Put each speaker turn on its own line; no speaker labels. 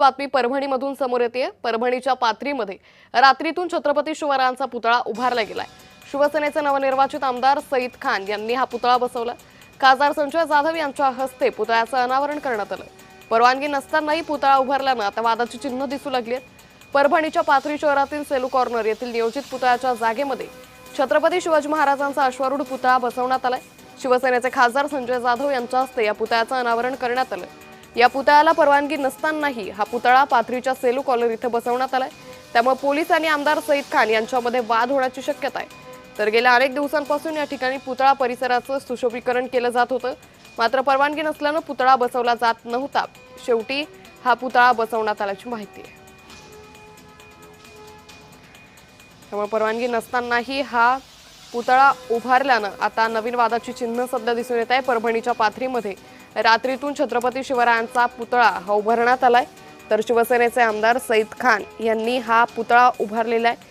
बातमी परभणीमधून समोर येते। परभणीच्या पाथरीमध्ये रात्रीतून छत्रपती शिवरायांचा पुतळा उभारला गेलाय। शिवसेनेचे नवनिर्वाचित आमदार सईद खान यांनी हा पुतळा बसवला। खासदार संजय जाधव यांच्या हस्ते पुतळ्याचं अनावरण करण्यात आलं। परवानगी नसतानाही पुतळा उभारल्यानं आता वादाची चिन्ह दिसू लागली आहेत। परभणीच्या पाथरी शहरातील सेलू कॉर्नर येथील नियोजित पुतळ्याच्या जागेमध्ये छत्रपती शिवाजी महाराजांचा अश्वारूढ पुतळा बसवण्यात आलाय। शिवसेनेचे खासदार संजय जाधव यांच्या हस्ते या पुतळ्याचं अनावरण करण्यात आलं। या पुतळ्याला परवानगी नसतानाही हा पुतळा पाथरीच्या सेलू कॉर्नर इथे बसवण्यात आलाय। त्यामुळे पोलीस आणि आमदार सईद खान यांच्यामध्ये वाद होण्याची शक्यता आहे। तर गेल्या अनेक दिवसांपासून या ठिकाणी पुतळा परिसराचं सुशोभीकरण केलं जात होतं, मात्र परवानगी नसल्यानं पुतळा बसवला जात नव्हता। शेवटी हा पुतळा बसवण्यात आल्याची माहिती आहे। त्यामुळे परवानगी नसतानाही हा पुतळा उभारल्यानं आता नवीन वादाची चिन्ह सध्या दिसून येत आहे। परभणीच्या पाथरीमध्ये रात्रीतून छत्रपती शिवरायांचा पुतळा हा उभारण्यात आलाय। तर शिवसेनेचे आमदार सईद खान यांनी हा पुतळा उभारलेला आहे।